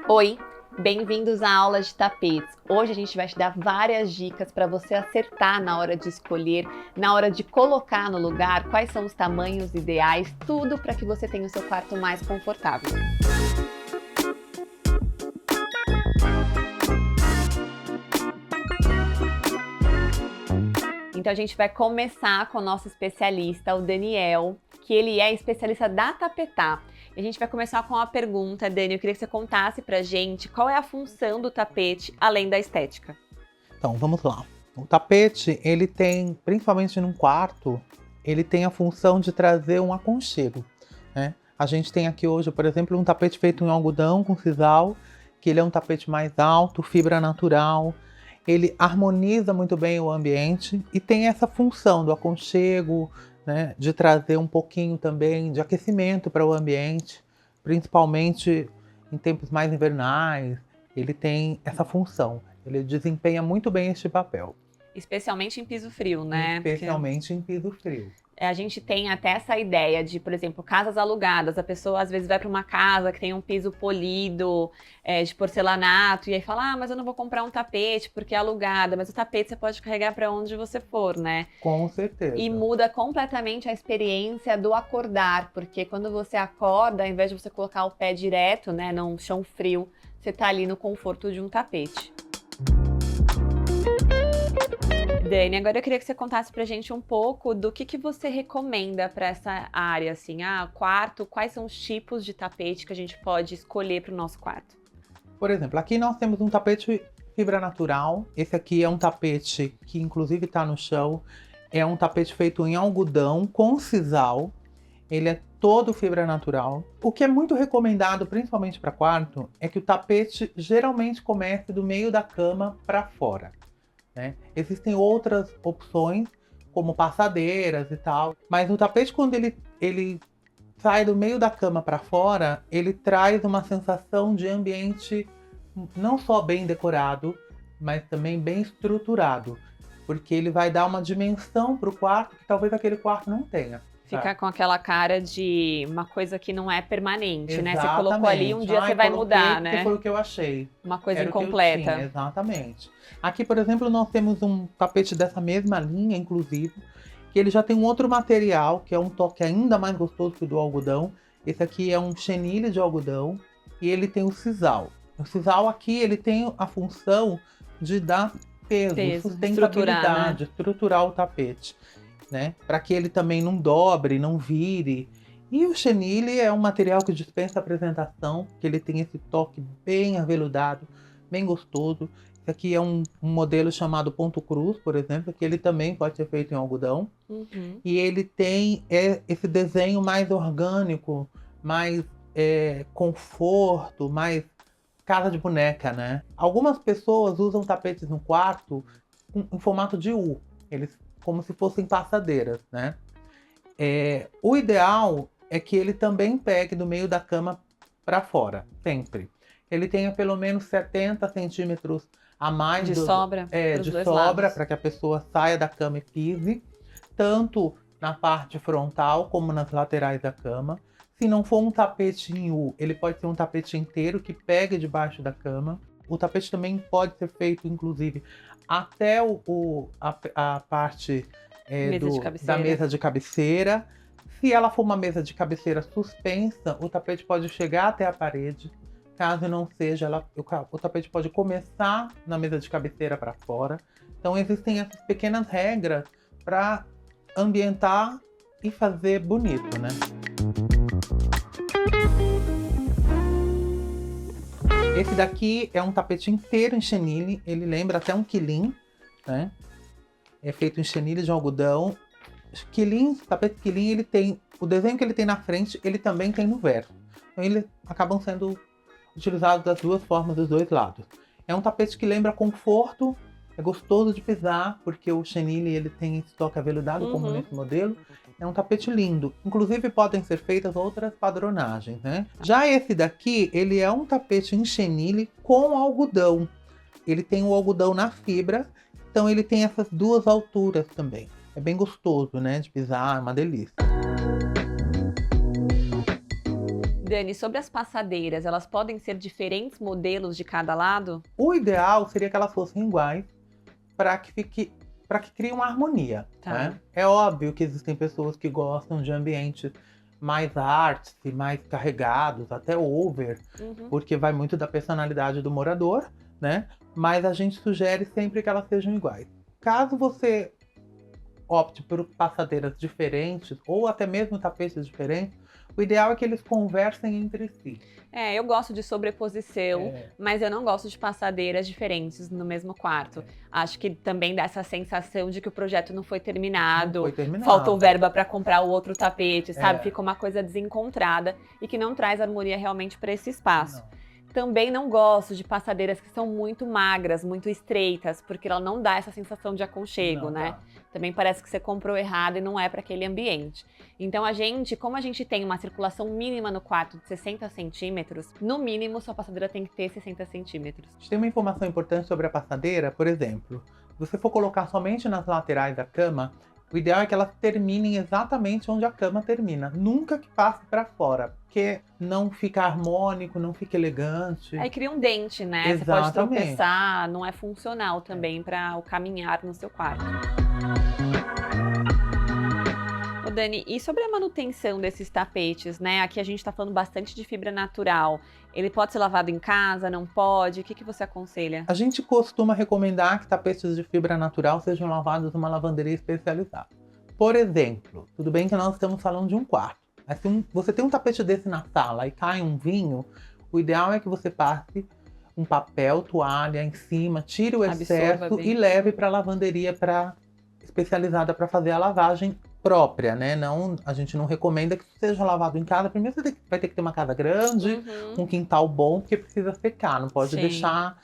Oi, bem-vindos à aula de tapetes. Hoje a gente vai te dar várias dicas para você acertar na hora de escolher, na hora de colocar no lugar, quais são os tamanhos ideais, tudo para que você tenha o seu quarto mais confortável. Então a gente vai começar com o nosso especialista, o Daniel, que ele é especialista da tapetá. E a gente vai começar com uma pergunta, Dani, eu queria que você contasse pra gente qual é a função do tapete, além da estética. Então, vamos lá. O tapete, ele tem, principalmente num quarto, ele tem a função de trazer um aconchego, né? A gente tem aqui hoje, por exemplo, um tapete feito em algodão com sisal, que ele é um tapete mais alto, fibra natural. Ele harmoniza muito bem o ambiente e tem essa função do aconchego, né, de trazer um pouquinho também de aquecimento para o ambiente, principalmente em tempos mais invernais. Ele tem essa função. Ele desempenha muito bem este papel. Especialmente em piso frio, né? Especialmente em piso frio. A gente tem até essa ideia de, por exemplo, casas alugadas. A pessoa às vezes vai para uma casa que tem um piso polido, de porcelanato, e aí fala, mas eu não vou comprar um tapete porque é alugada. Mas o tapete você pode carregar para onde você for, né? Com certeza. E muda completamente a experiência do acordar, porque quando você acorda, ao invés de você colocar o pé direto, né, num chão frio, você tá ali no conforto de um tapete. Dani, agora eu queria que você contasse pra gente um pouco do que você recomenda para essa área, assim, quarto, quais são os tipos de tapete que a gente pode escolher para o nosso quarto? Por exemplo, aqui nós temos um tapete fibra natural. Esse aqui é um tapete que inclusive está no chão. É um tapete feito em algodão com sisal. Ele é todo fibra natural. O que é muito recomendado, principalmente para quarto, é que o tapete geralmente comece do meio da cama para fora, né? Existem outras opções, como passadeiras e tal, mas o tapete, quando ele sai do meio da cama para fora, ele traz uma sensação de ambiente não só bem decorado, mas também bem estruturado, porque ele vai dar uma dimensão para o quarto que talvez aquele quarto não tenha. Ficar com aquela cara de uma coisa que não é permanente, né? Você colocou Exatamente. ali, um dia você vai mudar, Porque né? foi o que eu achei. Uma coisa Era o que eu incompleta. tinha, exatamente. Aqui, por exemplo, nós temos um tapete dessa mesma linha, inclusive, que ele já tem um outro material, que é um toque ainda mais gostoso que o do algodão. Esse aqui é um chenille de algodão e ele tem o sisal. O sisal aqui, ele tem a função de dar peso, sustentabilidade, estruturar o tapete, né? Para que ele também não dobre, não vire. E o chenille é um material que dispensa apresentação, que ele tem esse toque bem aveludado, bem gostoso. Esse aqui é um modelo chamado Ponto Cruz, por exemplo, que ele também pode ser feito em algodão. Uhum. E ele tem esse desenho mais orgânico, mais conforto, mais casa de boneca, né? Algumas pessoas usam tapetes no quarto em formato de U. Eles como se fossem passadeiras, né? O ideal é que ele também pegue do meio da cama para fora, sempre. Ele tenha pelo menos 70 centímetros a mais de sobra para que a pessoa saia da cama e pise, tanto na parte frontal como nas laterais da cama. Se não for um tapete em U, ele pode ser um tapete inteiro que pegue debaixo da cama. O tapete também pode ser feito, inclusive, até a parte da mesa de cabeceira. Se ela for uma mesa de cabeceira suspensa, o tapete pode chegar até a parede. Caso não seja, o tapete pode começar na mesa de cabeceira para fora. Então existem essas pequenas regras para ambientar e fazer bonito, né? Esse daqui é um tapete inteiro em chenille, ele lembra até um quilim, né? É feito em chenille de algodão. Tapete quilim, ele tem o desenho que ele tem na frente, ele também tem no verso. Então eles acabam sendo utilizados das duas formas, dos dois lados. É um tapete que lembra conforto, é gostoso de pisar, porque o chenille ele tem esse toque aveludado, como nesse modelo. É um tapete lindo. Inclusive podem ser feitas outras padronagens, né? Já esse daqui, ele é um tapete em chenille com algodão. Ele tem o algodão na fibra, então ele tem essas duas alturas também. É bem gostoso, né, de pisar, é uma delícia. Dani, sobre as passadeiras, elas podem ser diferentes modelos de cada lado? O ideal seria que elas fossem iguais para que crie uma harmonia. Tá. Né? É óbvio que existem pessoas que gostam de ambientes mais artsy, mais carregados, até over, porque vai muito da personalidade do morador, né? Mas a gente sugere sempre que elas sejam iguais. Caso você opte por passadeiras diferentes ou até mesmo tapetes diferentes, o ideal é que eles conversem entre si. Eu gosto de sobreposição, mas eu não gosto de passadeiras diferentes no mesmo quarto. Acho que também dá essa sensação de que o projeto não foi terminado, faltou verba para comprar o outro tapete, sabe? Fica uma coisa desencontrada e que não traz harmonia realmente para esse espaço. Também não gosto de passadeiras que são muito magras, muito estreitas, porque ela não dá essa sensação de aconchego, né? Também parece que você comprou errado e não é para aquele ambiente. Então como a gente tem uma circulação mínima no quarto de 60 centímetros, no mínimo sua passadeira tem que ter 60 centímetros. A gente tem uma informação importante sobre a passadeira, por exemplo, se você for colocar somente nas laterais da cama, o ideal é que elas terminem exatamente onde a cama termina. Nunca que passe para fora, porque não fica harmônico, não fica elegante. Aí cria um dente, né? Exatamente. Você pode tropeçar, não é funcional também para o caminhar no seu quarto. Ô Dani, e sobre a manutenção desses tapetes, né? Aqui a gente tá falando bastante de fibra natural. Ele pode ser lavado em casa, não pode? O que você aconselha? A gente costuma recomendar que tapetes de fibra natural sejam lavados numa lavanderia especializada. Por exemplo, tudo bem que nós estamos falando de um quarto, mas se você tem um tapete desse na sala e cai um vinho, o ideal é que você passe um papel, toalha em cima, tire o excesso e leve para a lavanderia especializada para fazer a lavagem própria, né? A gente não recomenda que seja lavado em casa. Primeiro você vai ter que ter uma casa grande, um quintal bom, porque precisa secar. Não pode deixar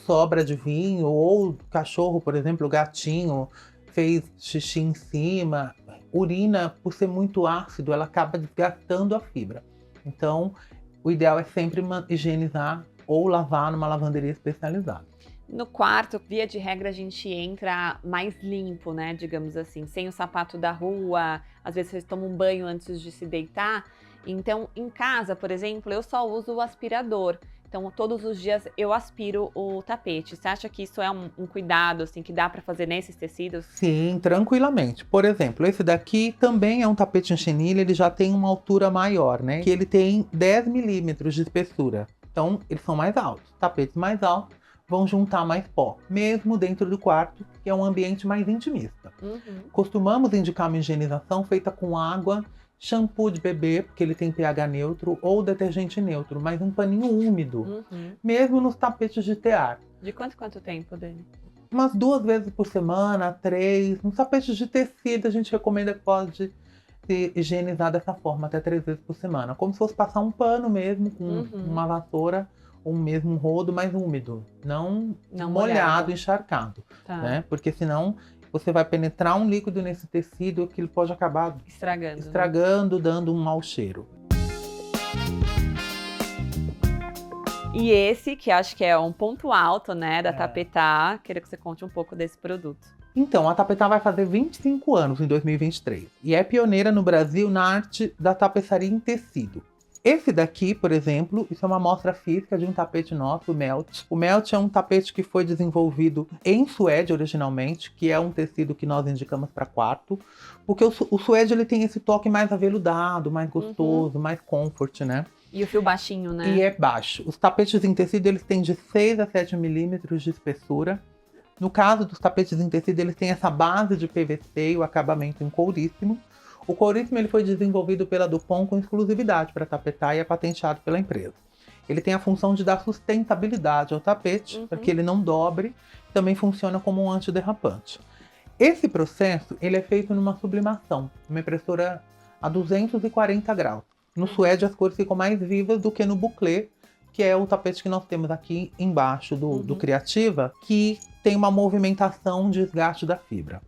sobra de vinho, ou cachorro, por exemplo, o gatinho fez xixi em cima. Urina, por ser muito ácido, ela acaba desgastando a fibra. Então, o ideal é sempre higienizar ou lavar numa lavanderia especializada. No quarto, via de regra, a gente entra mais limpo, né? Digamos assim, sem o sapato da rua. Às vezes vocês tomam um banho antes de se deitar. Então, em casa, por exemplo, eu só uso o aspirador. Então, todos os dias eu aspiro o tapete. Você acha que isso é um cuidado, assim, que dá para fazer nesses tecidos? Sim, tranquilamente. Por exemplo, esse daqui também é um tapete em chenille, ele já tem uma altura maior, né? Que ele tem 10 milímetros de espessura. Então, eles são mais altos. Tapetes mais altos vão juntar mais pó, mesmo dentro do quarto, que é um ambiente mais intimista. Costumamos indicar uma higienização feita com água, shampoo de bebê, porque ele tem pH neutro, ou detergente neutro, mas um paninho úmido, mesmo nos tapetes de tear. De quanto tempo, Dani? Umas 2 vezes por semana, 3. Nos tapetes de tecido, a gente recomenda que pode ser higienizado dessa forma, até 3 vezes por semana. Como se fosse passar um pano mesmo, com uma vassoura, ou mesmo um rodo mais úmido, não molhado, encharcado, né? Porque senão você vai penetrar um líquido nesse tecido que ele pode acabar estragando, dando um mau cheiro. E esse, que acho que é um ponto alto, né, da Tapetá, queria que você conte um pouco desse produto. Então, a Tapetá vai fazer 25 anos em 2023 e é pioneira no Brasil na arte da tapeçaria em tecido. Esse daqui, por exemplo, isso é uma amostra física de um tapete nosso, o Melt. O Melt é um tapete que foi desenvolvido em suede originalmente, que é um tecido que nós indicamos para quarto, porque o suede ele tem esse toque mais aveludado, mais gostoso, mais comfort, né? E o fio baixinho, né? E é baixo. Os tapetes em tecido, eles têm de 6 a 7 milímetros de espessura. No caso dos tapetes em tecido, eles têm essa base de PVC e o acabamento em couríssimo. O couríssimo ele foi desenvolvido pela Dupont com exclusividade para tapetar e é patenteado pela empresa. Ele tem a função de dar sustentabilidade ao tapete, para que ele não dobre, também funciona como um antiderrapante. Esse processo ele é feito numa sublimação, uma impressora a 240 graus. No suede as cores ficam mais vivas do que no bouclé, que é o tapete que nós temos aqui embaixo do Criativa, que tem uma movimentação de desgaste da fibra.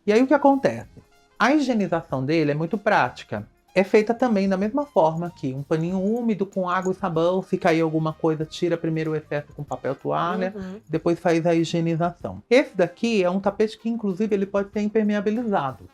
E aí o que acontece? A higienização dele é muito prática. É feita também da mesma forma que um paninho úmido com água e sabão, se cair alguma coisa, tira primeiro o excesso com papel toalha, depois faz a higienização. Esse daqui é um tapete que inclusive ele pode ser impermeabilizado.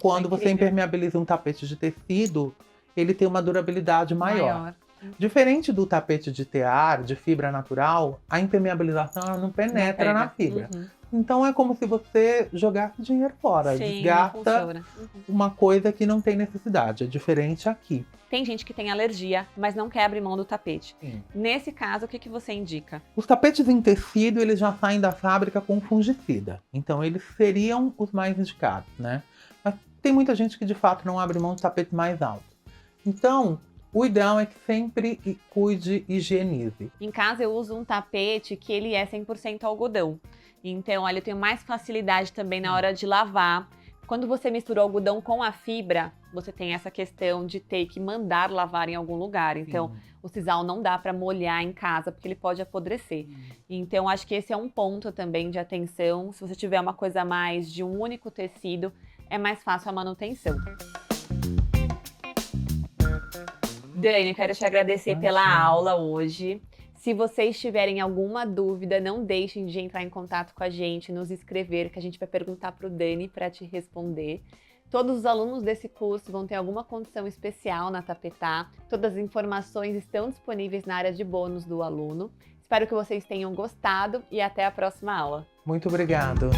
Quando você impermeabiliza um tapete de tecido, ele tem uma durabilidade maior. Diferente do tapete de tear, de fibra natural, a impermeabilização ela não penetra pega. na fibra. Uhum. Então é como se você jogasse dinheiro fora, Sim, não desgasta funciona. Uhum. uma coisa que não tem necessidade. É diferente aqui. Tem gente que tem alergia, mas não quer abrir mão do tapete. Sim. Nesse caso, o que você indica? Os tapetes em tecido, eles já saem da fábrica com fungicida. Então eles seriam os mais indicados, né? Mas tem muita gente que de fato não abre mão de tapete mais alto. Então, o ideal é que sempre cuide e higienize. Em casa eu uso um tapete que ele é 100% algodão. Então, olha, eu tenho mais facilidade também na hora de lavar. Quando você mistura o algodão com a fibra, você tem essa questão de ter que mandar lavar em algum lugar. Então, o sisal não dá para molhar em casa, porque ele pode apodrecer. Então, acho que esse é um ponto também de atenção. Se você tiver uma coisa a mais de um único tecido, é mais fácil a manutenção. Dani, eu quero te agradecer pela aula hoje. Se vocês tiverem alguma dúvida, não deixem de entrar em contato com a gente, nos escrever, que a gente vai perguntar para o Dani para te responder. Todos os alunos desse curso vão ter alguma condição especial na Tapetá. Todas as informações estão disponíveis na área de bônus do aluno. Espero que vocês tenham gostado e até a próxima aula. Muito obrigado.